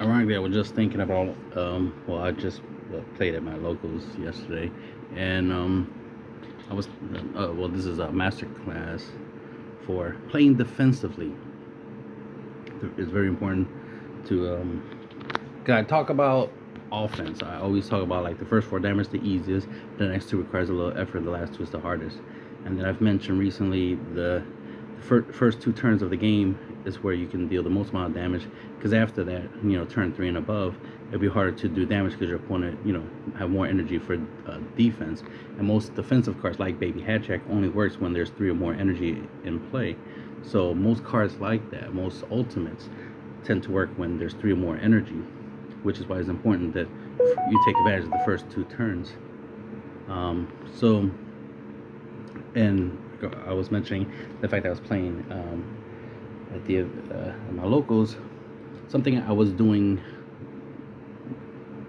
Ironically, I was just thinking about, I just played at my locals yesterday, and I was, this is a master class for playing defensively. It's very important to, I talk about offense. I always talk about like the first four damage the easiest, the next two requires a little effort, the last two is the hardest. And then I've mentioned recently the first two turns of the game is where you can deal the most amount of damage, because after that, turn 3 and above, it'll be harder to do damage because your opponent, have more energy for defense. And most defensive cards like Baby Hatchak only works when there's 3 or more energy in play. So most cards like that, most ultimates, tend to work when there's 3 or more energy, which is why it's important that you take advantage of the first 2 turns. And I was mentioning the fact that I was playing at my locals. Something I was doing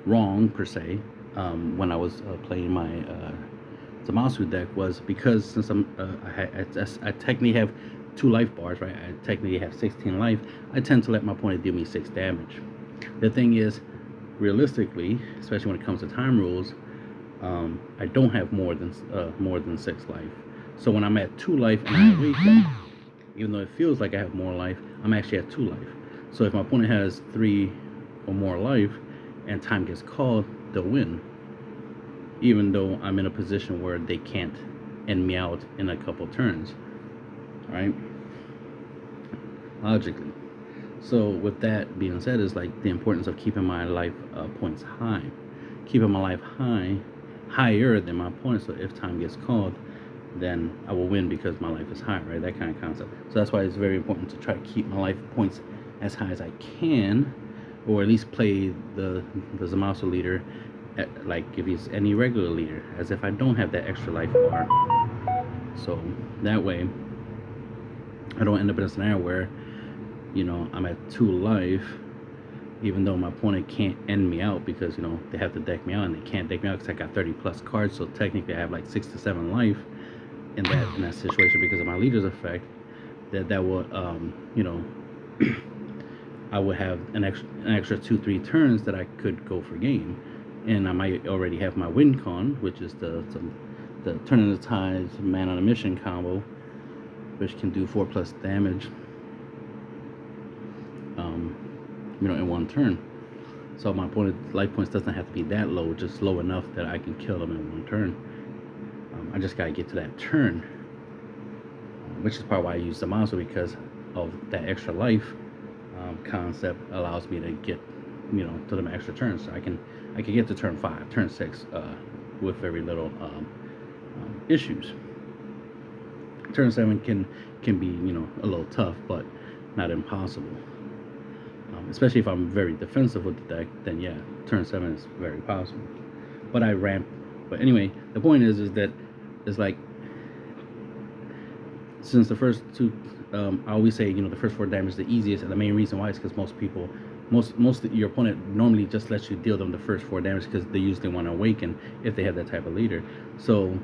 wrong per se when I was playing my Zamasu deck was because since I technically have 2 life bars, right? I technically have 16 life. I tend to let my opponent deal me 6 damage. The thing is, realistically, especially when it comes to time rules, I don't have more than 6 life. So when I'm at 2 life and I awaken, even though it feels like I have more life, I'm actually at 2 life. So if my opponent has 3 or more life and time gets called, they'll win, even though I'm in a position where they can't end me out in a couple turns, right? Logically. So with that being said, is like the importance of keeping my life points high, keeping my life higher than my opponent. So if time gets called, then I will win because my life is high, right? That kind of concept. So that's why it's very important to try to keep my life points as high as I can, or at least play the Zamasu leader like if he's any regular leader, as if I don't have that extra life bar. So that way I don't end up in a scenario where I'm at 2 life, even though my opponent can't end me out because they have to deck me out, and they can't deck me out because I got 30 plus cards. So technically I have like 6 to 7 life in that situation because of my leader's effect. That would I would have an extra 2-3 turns that I could go for game, and I might already have my win con, which is the turn of the tides man on a mission combo, which can do 4+ damage in 1 turn. So my opponent's life points doesn't have to be that low, just low enough that I can kill them in 1 turn. I just gotta get to that turn, which is part why I use the monster, because of that extra life concept allows me to get to them extra turns. So I can get to turn 5, turn 6 with very little issues. Turn 7 can be a little tough, but not impossible. Especially if I'm very defensive with the deck, then yeah, turn 7 is very possible. But I ramp. But anyway, the point is that it's like, since the first 2, I always say the first 4 damage is the easiest, and the main reason why is because most of your opponent normally just lets you deal them the first 4 damage because they usually want to awaken if they have that type of leader. So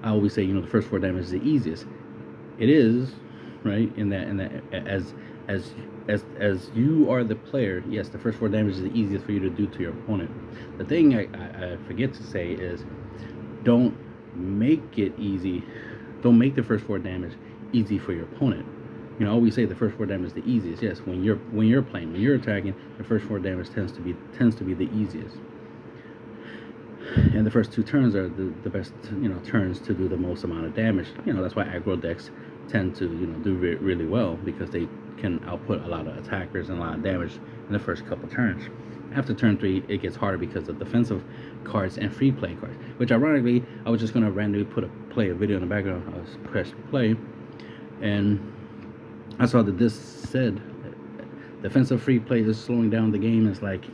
I always say the first 4 damage is the easiest. It is, right? In that as you are the player, yes, the first 4 damage is the easiest for you to do to your opponent. The thing I forget to say is, don't make it easy. Don't make the first 4 damage easy for your opponent. I always say the first 4 damage is the easiest. Yes, when you're playing, when you're attacking, the first 4 damage tends to be the easiest. And the first 2 turns are the best turns to do the most amount of damage. That's why aggro decks tend to do really well, because they can output a lot of attackers and a lot of damage in the first couple turns. After turn 3, it gets harder because of defensive cards and free play cards, which ironically I was just going to randomly play a video in the background. I was pressed play, and I saw that this said defensive free play is slowing down the game. It's like,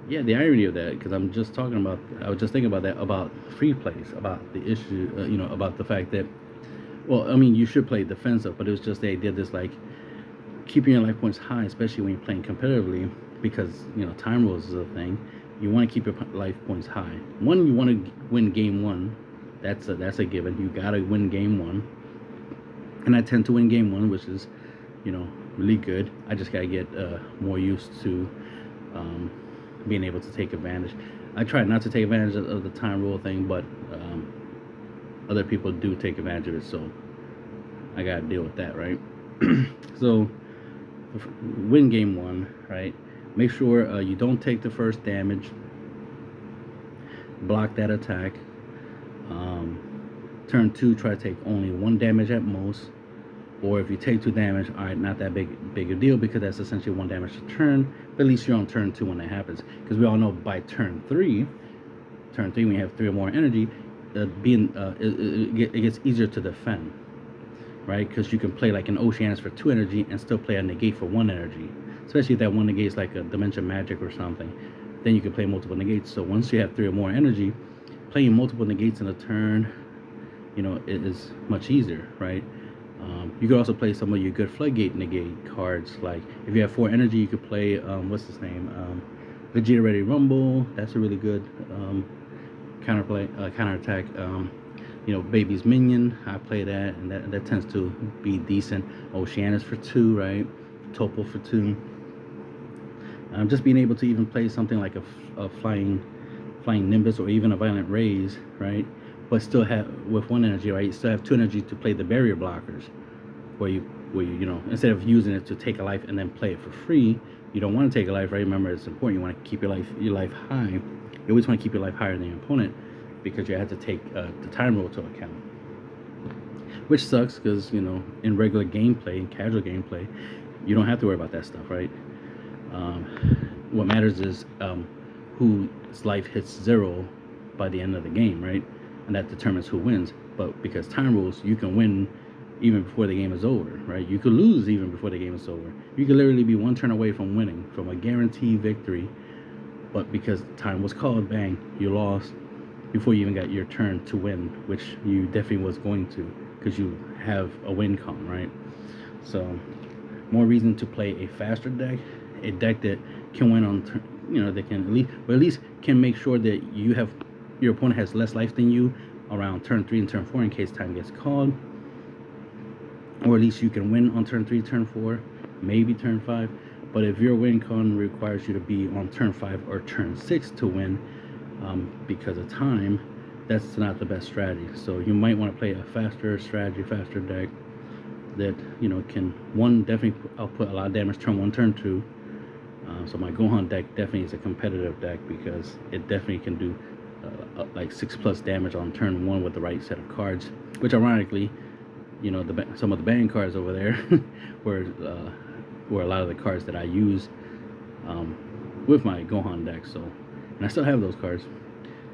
yeah, the irony of that, because I was just thinking about that, about free plays, about the issue, about the fact that, well, I mean, you should play defensive, but it was just the idea this, like, keeping your life points high, especially when you're playing competitively, because time rules is a thing. You want to keep your life points high. One, you want to win game 1. That's a given. You gotta win game 1, and I tend to win game 1, which is really good. I just gotta get more used to being able to take advantage. I try not to take advantage of the time rule thing, but other people do take advantage of it, so I gotta deal with that, right? So win game 1, right? Make sure you don't take the first damage. Block that attack. Turn 2, try to take only 1 damage at most. Or if you take 2 damage, all right, not that big a deal, because that's essentially 1 damage a turn. But at least you're on turn 2 when that happens, because we all know by turn 3 when you have 3 or more energy, it gets easier to defend, right? Because you can play like an Oceanus for 2 energy and still play a negate for 1 energy, especially if that 1 negate is like a Dimension Magic or something. Then you can play multiple negates. So once you have 3 or more energy, playing multiple negates in a turn, it is much easier, right? You could also play some of your good floodgate negate cards. Like if you have 4 energy, you could play what's his name, Vegeta Ready Rumble. That's a really good counterattack. Baby's Minion, I play that, and that tends to be decent. Oceanus for 2, right? Topo for 2. Just being able to even play something like a flying Nimbus or even a Violent Raise, right? But still have with 1 energy, right? You still have 2 energy to play the barrier blockers, where you instead of using it to take a life and then play it for free, you don't want to take a life, right? Remember, it's important. You want to keep your life high. You always want to keep your life higher than your opponent, because you have to take the time rule to account, which sucks because in regular gameplay, in casual gameplay, you don't have to worry about that stuff, right? What matters is whose life hits 0 by the end of the game, right? And that determines who wins. But because time rules, you can win even before the game is over, right? You could lose even before the game is over. You could literally be 1 turn away from winning, from a guaranteed victory. But because time was called, bang, you lost before you even got your turn to win, which you definitely was going to, because you have a win con, right? So more reason to play a faster deck, a deck that can win on that can at least can make sure that your opponent has less life than you around turn 3 and turn 4 in case time gets called, or at least you can win on turn 3, turn 4, maybe turn 5. But if your win con requires you to be on turn 5 or turn 6 to win, because of time, that's not the best strategy. So you might want to play a faster strategy, faster deck that can definitely output a lot of damage turn 1, turn 2. So my Gohan deck definitely is a competitive deck, because it definitely can do like 6+ damage on turn 1 with the right set of cards. Which ironically, some of the banned cards over there were a lot of the cards that I use with my Gohan deck. So, and I still have those cards.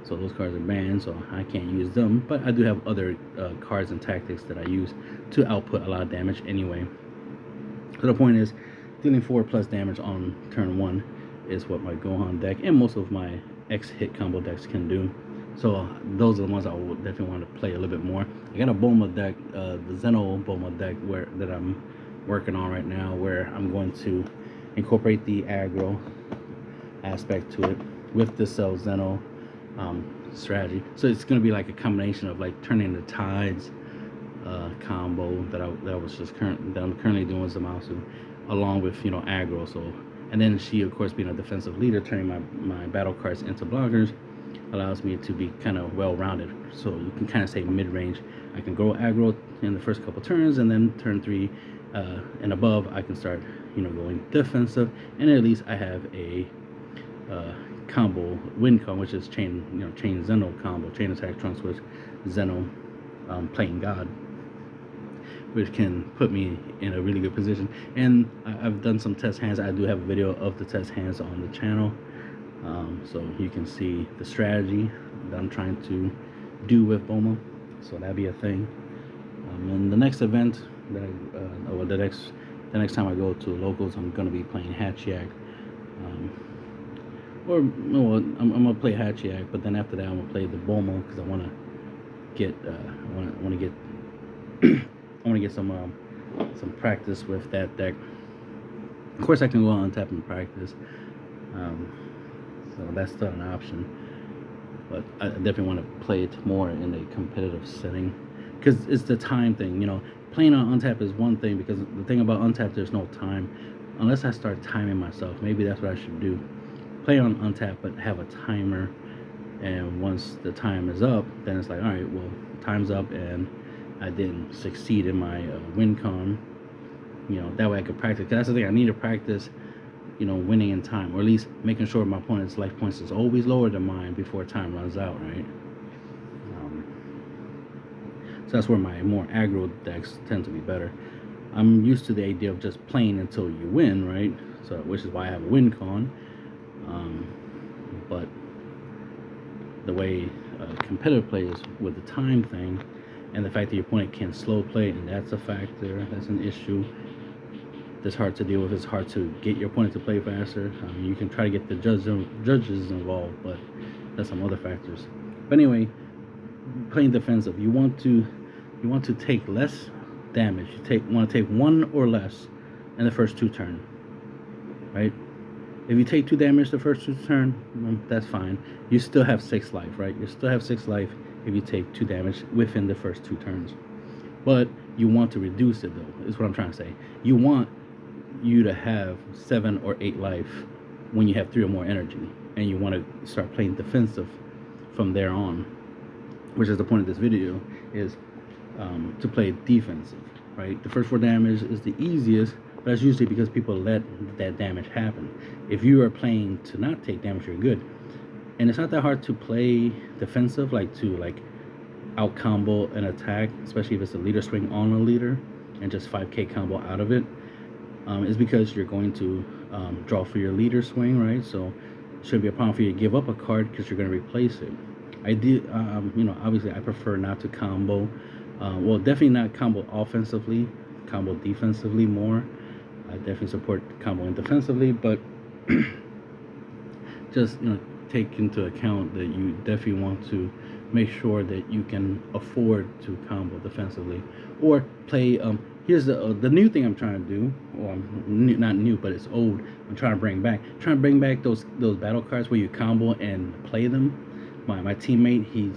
So those cards are banned, so I can't use them. But I do have other cards and tactics that I use to output a lot of damage anyway. So the point is, dealing 4+ damage on turn 1 is what my Gohan deck and most of my X-hit combo decks can do. So those are the ones I would definitely want to play a little bit more. I got a Bulma deck, the Zeno Bulma deck that I'm working on right now, where I'm going to incorporate the aggro aspect to it with the Cell Zeno strategy. So it's going to be like a combination of like turning the tides combo that I'm currently doing with Zamasu, along with aggro. So, and then she of course being a defensive leader, turning my battle cards into blockers allows me to be kind of well-rounded. So you can kind of say mid-range. I can go aggro in the first couple turns, and then turn 3 and above I can start going defensive, and at least I have a combo win con, which is chain Zeno combo, chain attack Trunks with Zeno playing God, which can put me in a really good position. And I've done some test hands. I do have a video of the test hands on the channel, so you can see the strategy that I'm trying to do with Bulma. So that'd be a thing. And the next event that the next time I go to locals, I'm gonna be playing Hatchiyak. I'm gonna play Hatchiyak, but then after that I'm gonna play the Bulma, because I wanna get some practice with that deck. Of course I can go on tap and practice, so that's still an option, but I definitely want to play it more in a competitive setting, because it's the time thing. Playing on untap is one thing, because the thing about untap, there's no time. Unless I start timing myself, maybe that's what I should do. Play on untap, but have a timer. And once the time is up, then it's like, all right, well, time's up, and I didn't succeed in my win con. That way I could practice. Cause that's the thing, I need to practice, winning in time, or at least making sure my opponent's life points is always lower than mine before time runs out, right? So that's where my more aggro decks tend to be better. I'm used to the idea of just playing until you win, right? So, which is why I have a win con. But the way competitive play is with the time thing, and the fact that your opponent can slow play, and that's a factor, that's an issue that's hard to deal with. It's hard to get your opponent to play faster. You can try to get the judges involved, but that's some other factors. But anyway, playing defensive, you want to take less damage. You want to take 1 or less in the first 2 turns, right? If you take 2 damage the first 2 turns, that's fine. You still have 6 life, right? You still have 6 life if you take 2 damage within the first 2 turns. But you want to reduce it, though, is what I'm trying to say. You want you to have 7 or 8 life when you have 3 or more energy, and you want to start playing defensive from there on, which is the point of this video, is to play defensive, right? The first 4 damage is the easiest, but that's usually because people let that damage happen. If you are playing to not take damage, you're good. And it's not that hard to play defensive, to out combo an attack, especially if it's a leader swing on a leader, and just 5k combo out of it. Is because you're going to draw for your leader swing, right? So it shouldn't be a problem for you to give up a card because you're going to replace it. I do, obviously I prefer not to combo. Well, definitely not combo offensively, combo defensively more. I definitely support comboing defensively, but just take into account that you definitely want to make sure that you can afford to combo defensively, or play. Here's the new thing I'm trying to do, or not new, but it's old. I'm trying to bring back. Those battle cards where you combo and play them. My teammate, he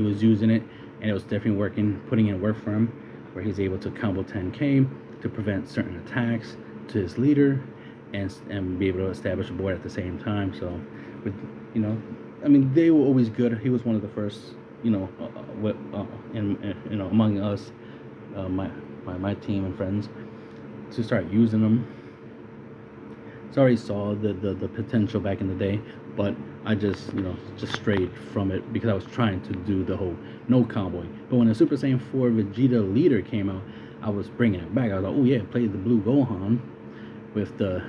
was using it, and it was definitely working, putting in work for him, where he's able to combo 10k to prevent certain attacks to his leader, and be able to establish a board at the same time. So, they were always good. He was one of the first, among us, my team and friends, to start using them. So I already saw the potential back in the day, but I just strayed from it because I was trying to do the whole no comboing. But when the Super Saiyan 4 Vegeta leader came out, I was bringing it back. I was like, oh yeah, play the blue Gohan with the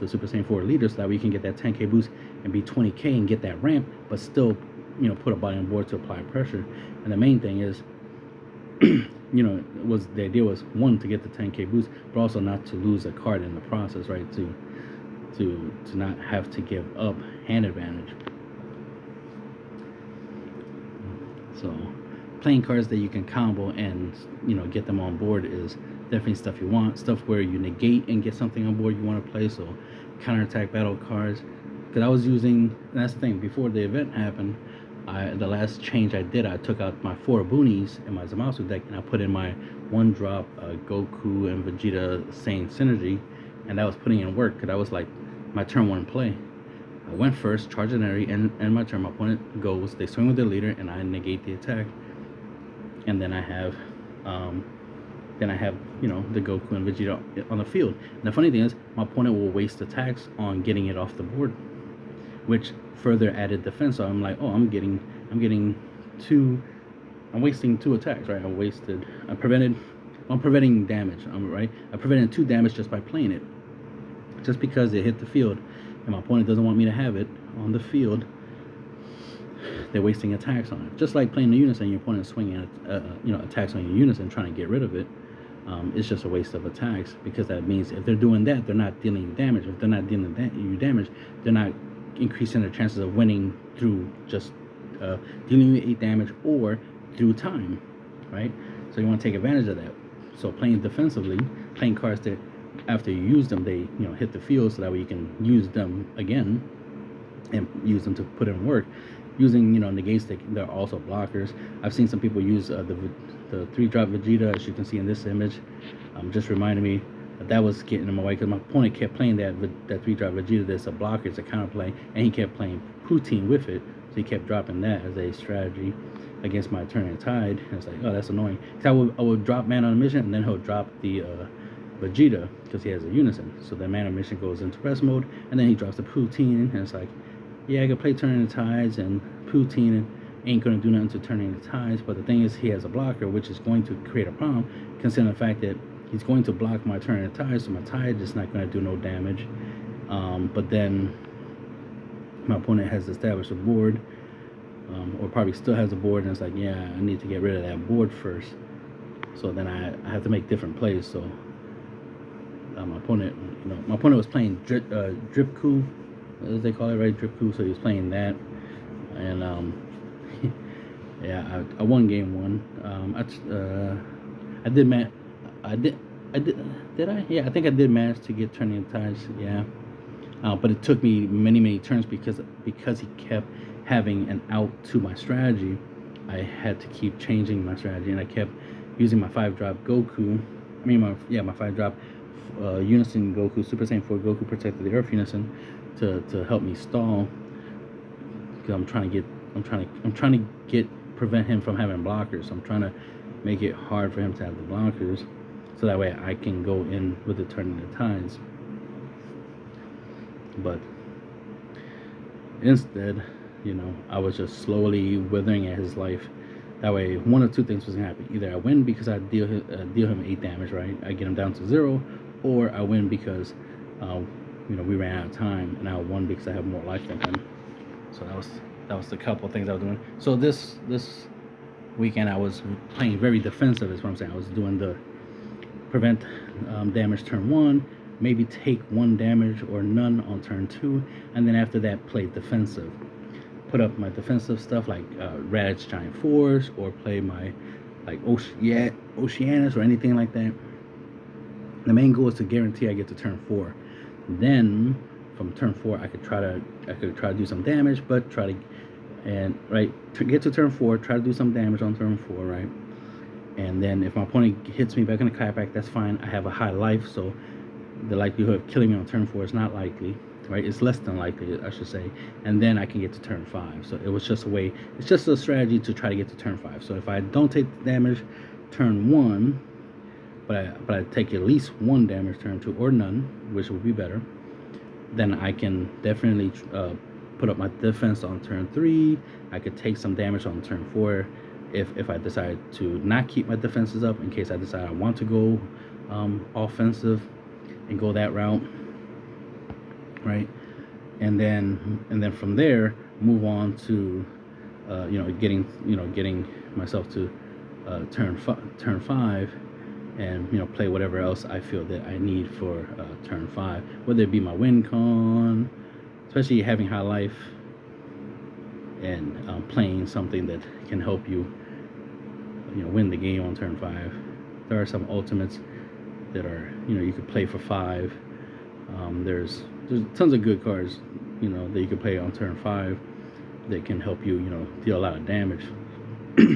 Super Saiyan 4 leader, so that way you can get that 10k boost and be 20k and get that ramp, but still put a body on board to apply pressure. And the main thing is the idea was, one, to get the 10k boost, but also not to lose a card in the process, right? To not have to give up hand advantage. So playing cards that you can combo and get them on board is definitely stuff you want. Stuff where you negate and get something on board you want to play. So counterattack battle cards. Because I was using, that's the thing, before the event happened, the last change I did, I took out my 4 boonies in my Zamasu deck, and I put in my 1-drop Goku and Vegeta Saiyan synergy, and that was putting in work, because that was like my turn 1 play. I went first, charge an area, and my turn, my opponent goes, they swing with their leader, and I negate the attack. And then I have the Goku and Vegeta on the field. And the funny thing is, my opponent will waste attacks on getting it off the board, which further added defense. So I'm like, oh, I'm wasting 2 attacks, right? I'm preventing damage, right? I prevented 2 damage just by playing it. Just because it hit the field, and my opponent doesn't want me to have it on the field, they're wasting attacks on it. Just like playing the unison, your opponent swinging attacks on your unison, trying to get rid of it. It's just a waste of attacks, because that means if they're doing that, they're not dealing you damage. If they're not dealing you damage, they're not increasing their chances of winning through just dealing you 8 damage or through time, right? So you want to take advantage of that. So playing defensively, playing cards that after you use them, they hit the field, so that way you can use them again and use them to put in work. Using negates, they're also blockers. I've seen some people use the the 3-drop Vegeta, as you can see in this image, just reminded me that was getting in my way because my opponent kept playing that 3-drop Vegeta. That's a blocker, it's a counterplay, and he kept playing Poutine with it, so he kept dropping that as a strategy against my Turning Tide. And it's like, oh, that's annoying. So I would drop Man on a Mission, and then he'll drop the Vegeta because he has a Unison. So then Man on a Mission goes into rest mode, and then he drops the Poutine, and it's like, yeah, I could play Turning the Tides, and Poutine ain't going to do nothing to Turning the Tides. But the thing is, he has a blocker, which is going to create a problem, considering the fact that he's going to block my Turning the Tide, so my Tide is not going to do no damage. But then my opponent has established a board, or probably still has a board, and it's like, yeah, I need to get rid of that board first. So then I have to make different plays. So my opponent, my opponent was playing Drip Coup, as they call it, right? Drip Coup. So he was playing that, and yeah, I won game 1. Did I? Yeah, I think I did manage to get Turning Tides. Yeah, but it took me many turns because he kept having an out to my strategy. I had to keep changing my strategy, and I kept using my 5-drop Goku. My 5-drop Unison Goku, Super Saiyan 4 Goku Protected the Earth Unison to help me stall, because I'm trying to prevent him from having blockers. So I'm trying to make it hard for him to have the blockers, so that way I can go in with the Turning the Tides. But instead, I was just slowly withering at his life. That way, one of two things was gonna happen: either I win because I deal him 8 damage, right? I get him down to 0, or I win because we ran out of time, and I won because I have more life than him. So that was the couple of things I was doing. So this weekend I was playing very defensive, is what I'm saying. I was doing the prevent damage turn 1, maybe take 1 damage or none on turn 2, and then after that play defensive. Put up my defensive stuff like Raditz Giant Force, or play my like Oceanus or anything like that. The main goal is to guarantee I get to turn 4. Then from turn 4 I could try to do some damage, but get to turn 4, try to do some damage on turn 4, right? And then if my opponent hits me back in the clapback, that's fine. I have a high life, so the likelihood of killing me on turn 4 is not likely, right? It's less than likely, I should say. And then I can get to turn 5. So it was just it's just a strategy to try to get to turn 5. So if I don't take damage turn 1, but I take at least 1 damage turn 2, or none, which would be better, then I can definitely put up my defense on turn 3. I could take some damage on turn 4 if I decide to not keep my defenses up, in case I decide I want to go offensive and go that route, right? And then from there move on to getting myself to turn 5, and play whatever else I feel that I need for turn 5, whether it be my win con, especially having high life, and playing something that can help you win the game on turn 5. There are some ultimates that are you could play for 5. There's tons of good cards that you can play on turn 5 that can help you deal a lot of damage.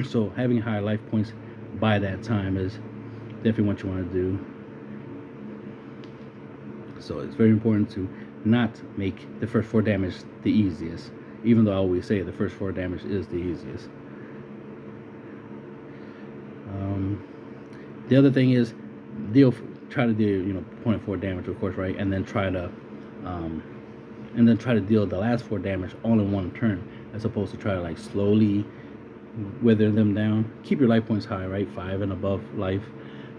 So having high life points by that time is definitely what you want to do. So it's very important to not make the first 4 damage the easiest, even though I always say the first 4 damage is the easiest. The other thing is try to deal 0.4 damage, of course, right? And then try to deal the last 4 damage all in one turn, as opposed to try to slowly wither them down. Keep your life points high, right? 5 and above life,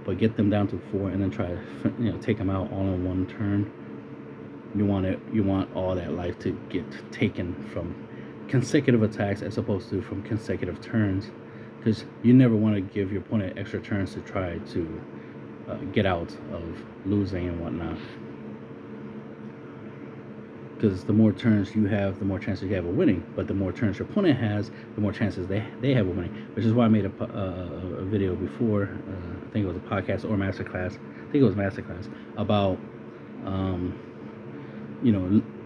but get them down to 4, and then try to take them out all in one turn. You want all that life to get taken from consecutive attacks, as opposed to from consecutive turns, because you never want to give your opponent extra turns to try to get out of losing and whatnot. Because the more turns you have, the more chances you have of winning. But the more turns your opponent has, the more chances they have of winning. Which is why I made a video before, I think it was a podcast or masterclass. I think it was masterclass about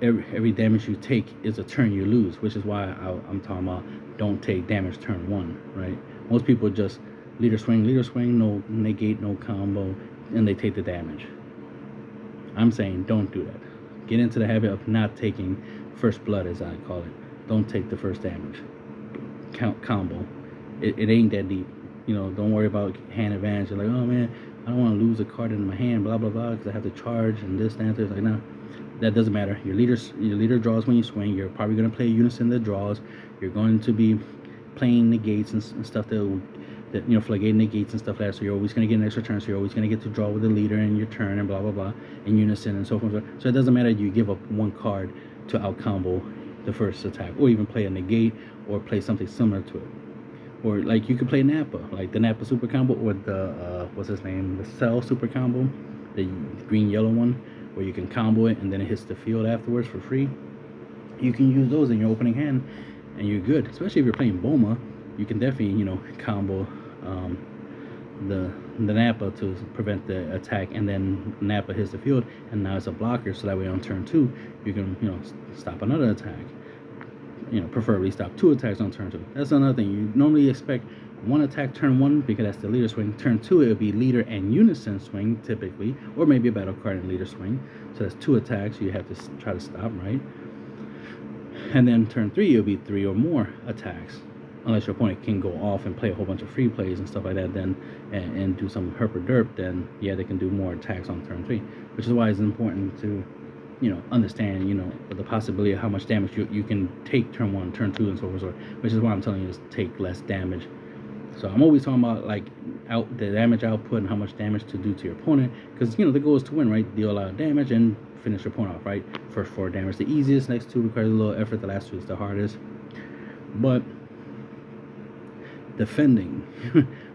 every damage you take is a turn you lose. Which is why I'm talking about don't take damage turn 1, right? Most people just leader swing, no negate, no combo, and they take the damage. I'm saying don't do that. Get into the habit of not taking first blood, as I call it. Don't take the first damage. Combo. It ain't that deep. Don't worry about hand advantage. You're like, oh man, I don't want to lose a card in my hand, blah blah blah, because I have to charge and this and that. It's like, no, that doesn't matter. Your leader draws when you swing. You're probably going to play unison that draws. You're going to be playing negates and stuff that floodgate negates and stuff like that. So you're always going to get an extra turn. So you're always going to get to draw with the leader in your turn and blah blah blah in unison and so forth. So it doesn't matter if you give up one card to out combo the first attack, or even play a negate, or play something similar to it. Or like you could play Nappa, like the Nappa super combo, or the what's his name, the Cell super combo, the green yellow one, where you can combo it and then it hits the field afterwards for free. You can use those in your opening hand, and you're good. Especially if you're playing Boma, you can definitely combo the Nappa to prevent the attack, and then Nappa hits the field, and now it's a blocker, so that way on turn 2 you can stop another attack. Preferably stop 2 attacks on turn 2. That's another thing. You normally expect 1 attack turn 1 because that's the leader swing. Turn 2 it would be leader and unison swing typically, or maybe a battle card and leader swing. So that's 2 attacks you have to try to stop, right? And then turn 3 it'll be 3 or more attacks, unless your opponent can go off and play a whole bunch of free plays and stuff like that, then and do some herp or derp, then yeah, they can do more attacks on turn 3, which is why it's important to understand the possibility of how much damage you can take turn 1, turn 2, and so forth, which is why I'm telling you is take less damage. So I'm always talking about like the damage output and how much damage to do to your opponent, because the goal is to win, right? Deal a lot of damage and finish your opponent off, right? First 4 damage the easiest, next 2 requires a little effort, the last 2 is the hardest. But defending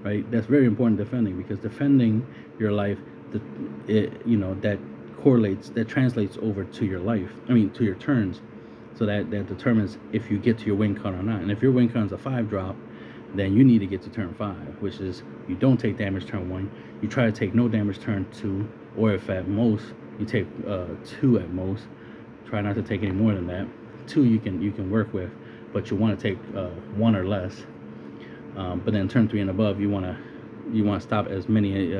right, that's very important, defending, because defending your life, that translates over to your life, to your turns. So that determines if you get to your win con or not. And if your win con's a 5 drop, then you need to get to turn 5, which is you don't take damage turn 1, you try to take no damage turn 2, or if at most you take 2 at most. Try not to take any more than that. 2 you can work with, but you want to take 1 or less. But then turn 3 and above, you want to stop as many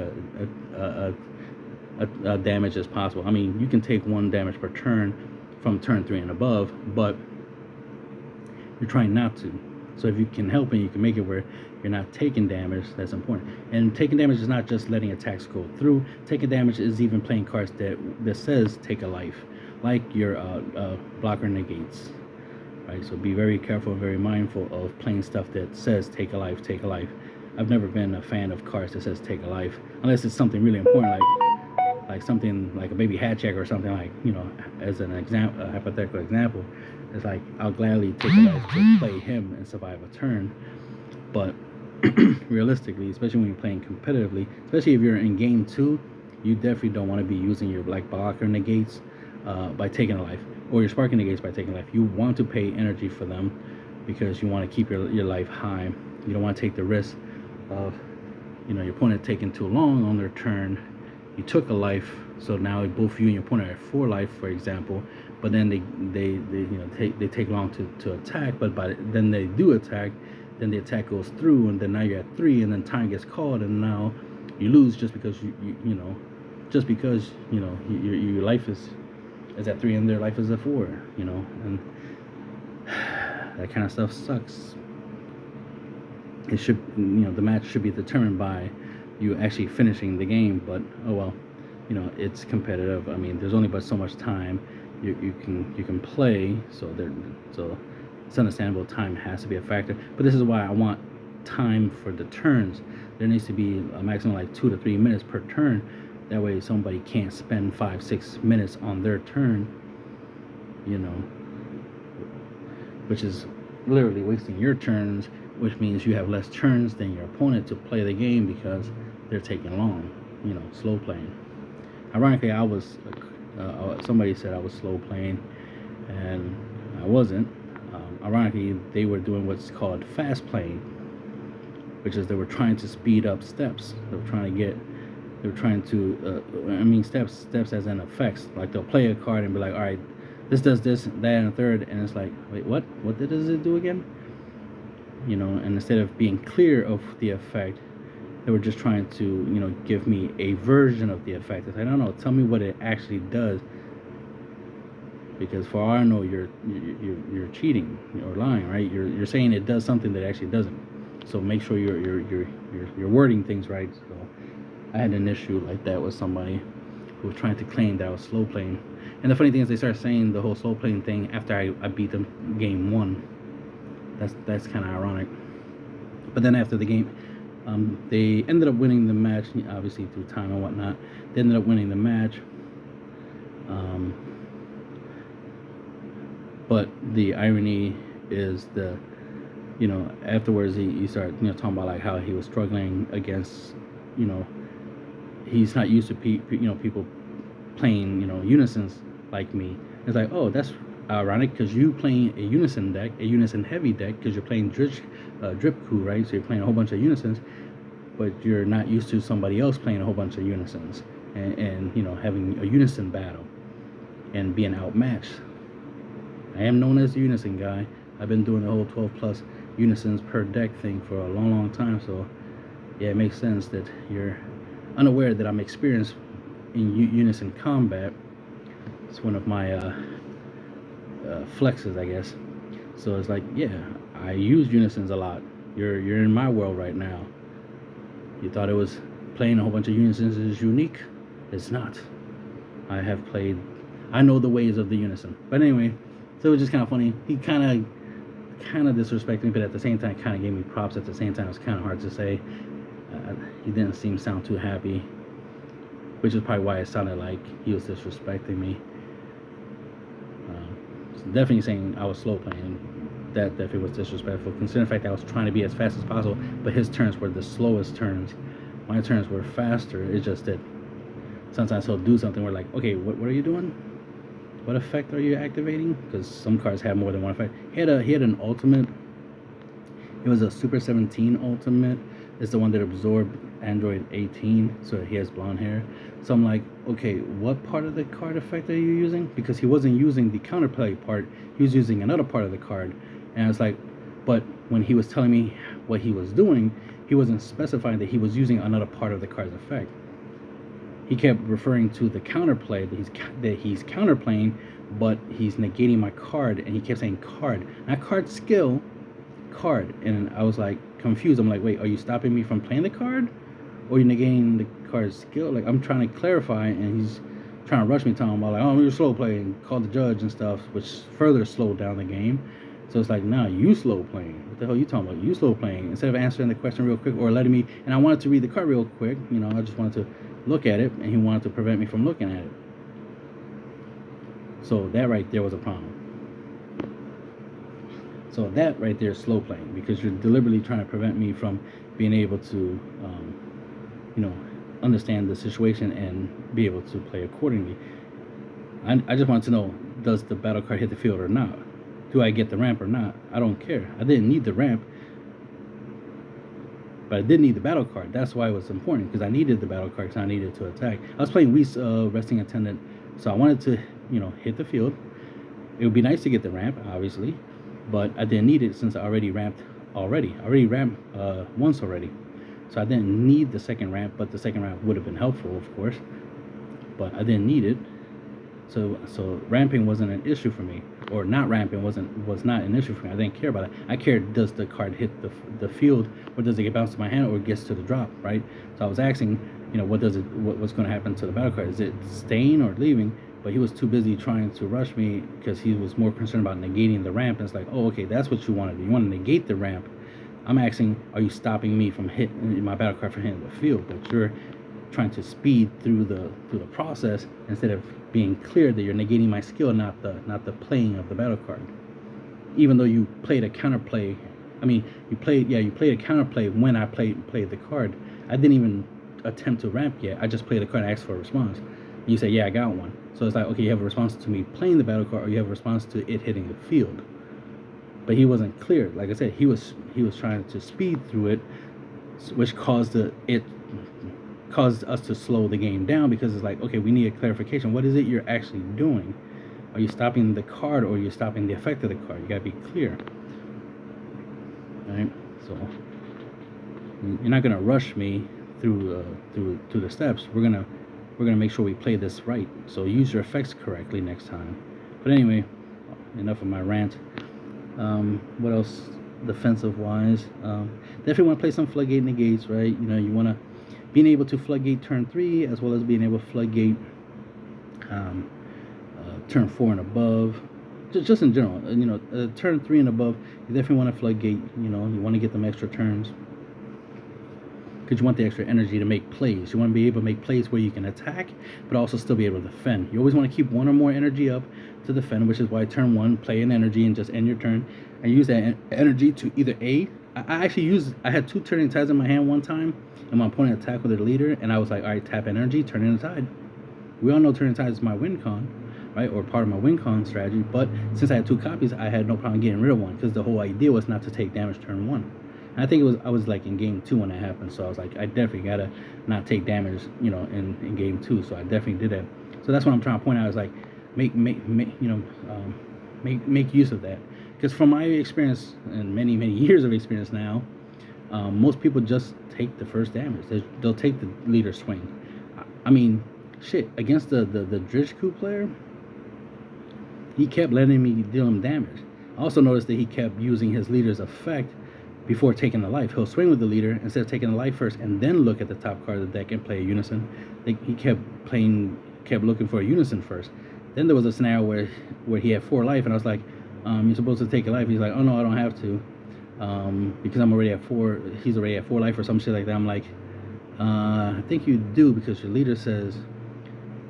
damage as possible. You can take 1 damage per turn from turn 3 and above, but you're trying not to. So if you can help and you can make it where you're not taking damage, that's important. And taking damage is not just letting attacks go through. Taking damage is even playing cards that says take a life, like your blocker negates. Right, so be very careful and very mindful of playing stuff that says take a life, take a life. I've never been a fan of cards that says take a life, unless it's something really important, like something like a baby hat check or something, like, as an example, a hypothetical example. It's like, I'll gladly take a life to play him and survive a turn. But realistically, especially when you're playing competitively, especially if you're in game 2, you definitely don't want to be using your blocker negates by taking a life, or your sparking negates by taking a life. You want to pay energy for them because you want to keep your life high. You don't want to take the risk of your opponent taking too long on their turn. You took a life, so now both you and your opponent are at 4 life, for example. But then they take long to attack. But then they do attack, then the attack goes through, and then now you're at 3, and then time gets called, and now you lose just because your life is at 3 and their life is at 4. And that kind of stuff sucks. It should, the match should be determined by you actually finishing the game, but oh well, it's competitive. There's only but so much time you can play, so it's understandable time has to be a factor. But this is why I want time for the turns. There needs to be a maximum like 2 to 3 minutes per turn. That way somebody can't spend 5-6 minutes on their turn, which is literally wasting your turns, which means you have less turns than your opponent to play the game because they're taking long, slow playing. Ironically, I was, somebody said I was slow playing, and I wasn't. Ironically, they were doing what's called fast playing, which is they were trying to speed up steps. Steps as in effects. Like they'll play a card and be like, all right, this does this, that, and a third, and it's like, wait, what does it do again? And instead of being clear of the effect, they were just trying to, you know, give me a version of the effect. I don't know. Tell me what it actually does, because for all I know, you're cheating or lying, right? You're saying it does something that it actually doesn't. So make sure you're wording things right. So I had an issue like that with somebody who was trying to claim that I was slow playing. And the funny thing is, they started saying the whole slow playing thing after I beat them game 1. That's kind of ironic. But then after the game, they ended up winning the match, obviously through time and whatnot. They ended up winning the match. But the irony is you know, afterwards he started, you know, talking about like how he was struggling against, you know, he's not used to people playing, you know, unisons like me. It's like, oh, that's ironic, because you playing a unison deck, a unison heavy deck, because you're playing drip coup, right? So you're playing a whole bunch of unisons, but you're not used to somebody else playing a whole bunch of unisons and you know, having a unison battle and being outmatched. I am known as the unison guy. I've been doing the whole 12 plus unisons per deck thing for a long time, so yeah, it makes sense that you're unaware that I'm experienced in unison combat. It's one of my flexes, I guess. So it's like, yeah, I use unisons a lot. You're in my world right now. You thought it was playing a whole bunch of unisons is unique? It's not. I know the ways of the unison. But anyway, so it was just kind of funny. He kind of disrespected me, but at the same time kind of gave me props. At the same time, it was kind of hard to say. He didn't sound too happy, which is probably why it sounded like he was disrespecting me. So definitely saying I was slow playing, that definitely was disrespectful, considering the fact that I was trying to be as fast as possible, but his turns were the slowest turns. My turns were faster. It's just that sometimes he'll do something where like, okay, what are you doing? What effect are you activating? Because some cards have more than one effect. He had an ultimate. It was a Super 17 ultimate. It's the one that absorbed Android 18, so he has blonde hair. So I'm like, okay, what part of the card effect are you using? Because he wasn't using the counterplay part, he was using another part of the card. And I was like, but when he was telling me what he was doing, he wasn't specifying that he was using another part of the card's effect. He kept referring to the counterplay, that he's counterplaying, but he's negating my card, and he kept saying card, not card skill, card. And I was like confused. I'm like, wait, are you stopping me from playing the card, or are you negating the card's skill? Like, I'm trying to clarify, and he's trying to rush me, talking about like, oh, you're slow playing, call the judge and stuff, which further slowed down the game. So it's like, nah, you slow playing. What the hell are you talking about? You slow playing. Instead of answering the question real quick or letting me, and I wanted to read the card real quick, you know, I just wanted to look at it, and he wanted to prevent me from looking at it. So that right there was a problem. So that right there is slow playing, because you're deliberately trying to prevent me from being able to, you know, understand the situation and be able to play accordingly. I just wanted to know, does the battle card hit the field or not? Do I get the ramp or not? I don't care. I didn't need the ramp, but I did need the battle card. That's why it was important, because I needed the battle card, because I needed to attack. I was playing Whis Resting Attendant, so I wanted to, you know, hit the field. It would be nice to get the ramp, obviously, but I didn't need it since I already ramped already. I already ramped once already. So I didn't need the second ramp, but the second ramp would have been helpful, of course. But I didn't need it. So ramping wasn't an issue for me, or not ramping was not an issue for me. I didn't care about it. I cared, does the card hit the field, or does it get bounced to my hand, or it gets to the drop, right? So I was asking, you know, what's going to happen to the battle card? Is it staying or leaving? But he was too busy trying to rush me, because he was more concerned about negating the ramp. And it's like, oh, okay, that's what you want to do. You want to negate the ramp. I'm asking, are you stopping me from hitting my battle card from hitting the field? But you're trying to speed through the process, instead of being clear that you're negating my skill, not the playing of the battle card. Even though you played a counterplay, I mean, you played a counterplay when I played the card. I didn't even attempt to ramp yet. I just played the card and asked for a response. And you say, yeah, I got one. So it's like, okay, you have a response to me playing the battle card, or you have a response to it hitting the field. But he wasn't clear. Like I said, he was trying to speed through it, which caused us to slow the game down, because it's like, okay, we need a clarification. What is it you're actually doing? Are you stopping the card, or are you stopping the effect of the card? You gotta be clear. Right? So you're not gonna rush me through the steps, we're gonna make sure we play this right. So use your effects correctly next time. But anyway, enough of my rant. What else? Defensive wise, definitely want to play some floodgate negates, right? You know, you want to being able to floodgate turn 3 as well as being able to floodgate turn 4 and above. Just in general, you know, turn 3 and above, you definitely want to floodgate. You know, you want to get them extra turns because you want the extra energy to make plays. You want to be able to make plays where you can attack, but also still be able to defend. You always want to keep one or more energy up to defend, which is why turn 1, play an energy and just end your turn, and use that energy to either I had 2 turning tides in my hand one time, and my opponent attacked with their leader, and I was like, all right, tap energy, turn in a tide. We all know turning tide is my win con, right, or part of my win con strategy, but since I had 2 copies, I had no problem getting rid of one, because the whole idea was not to take damage turn 1. I think I was like in game 2 when that happened, so I was like, I definitely gotta not take damage, you know, in game 2. So I definitely did that. So that's what I'm trying to point out, is like make use of that, because from my experience and many years of experience now, most people just take the first damage. They'll take the leader swing. I mean, shit, against the Drishku player, he kept letting me deal him damage. I also noticed that he kept using his leader's effect before taking the life. He'll swing with the leader instead of taking the life first and then look at the top card of the deck and play a unison. He kept looking for a unison first. Then there was a scenario where he had 4 life, and I was like, you're supposed to take a life. He's like, oh no, I don't have to, because I'm already at 4. He's already at 4 life or some shit like that. I'm like, I think you do, because your leader says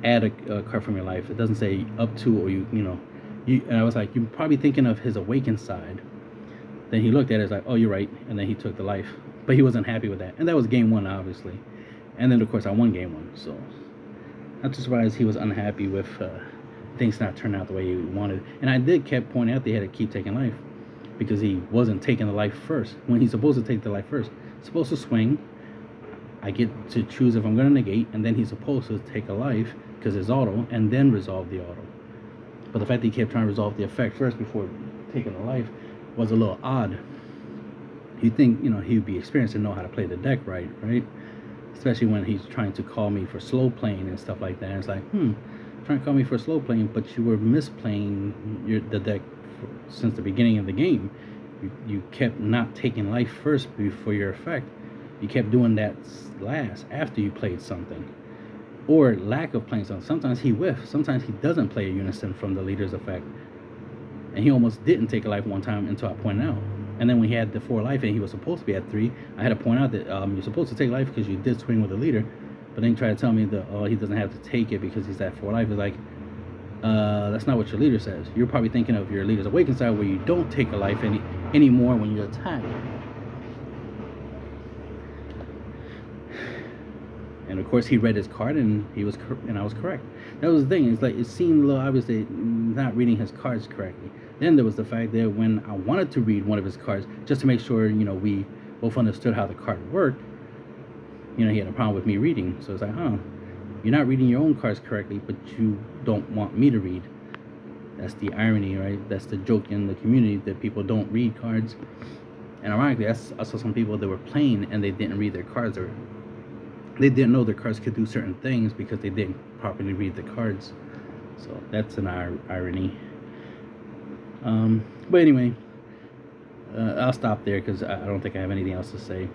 add a card from your life. It doesn't say up to, or you know. And I was like, you're probably thinking of his awakened side. Then he looked at it, was like, oh, you're right, and then he took the life. But he wasn't happy with that, and that was game 1, obviously. And then of course I won game 1, so not too surprised he was unhappy with things not turning out the way he wanted. And I kept pointing out they had to keep taking life, because he wasn't taking the life first when he's supposed to take the life first. He's supposed to swing. I get to choose if I'm going to negate, and then he's supposed to take a life because it's auto, and then resolve the auto. But the fact that he kept trying to resolve the effect first before taking the life was a little odd. You'd think, you know, he would be experienced and know how to play the deck right? Especially when he's trying to call me for slow playing and stuff like that. And it's like, trying to call me for slow playing, but you were misplaying the deck since the beginning of the game. You kept not taking life first before your effect. You kept doing that last after you played something, or lack of playing something. Sometimes he whiffs. Sometimes he doesn't play a unison from the leader's effect. And he almost didn't take a life one time until I pointed out. And then when he had the 4 life and he was supposed to be at 3, I had to point out that you're supposed to take life because you did swing with the leader. But then he tried to tell me that he doesn't have to take it because he's at 4 life. It's like, that's not what your leader says. You're probably thinking of your leader's awakened side, where you don't take a life anymore when you attack. And of course he read his card, and I was correct. That was the thing. It's like, it seemed a little obvious that not reading his cards correctly. Then there was the fact that when I wanted to read one of his cards, just to make sure, you know, we both understood how the card worked, you know, he had a problem with me reading. So it's like, you're not reading your own cards correctly, but you don't want me to read. That's the irony, right? That's the joke in the community, that people don't read cards. And ironically, I saw some people that were playing and they didn't read their cards, or they didn't know their cards could do certain things because they didn't properly read the cards. So that's an irony. But anyway, I'll stop there because I don't think I have anything else to say.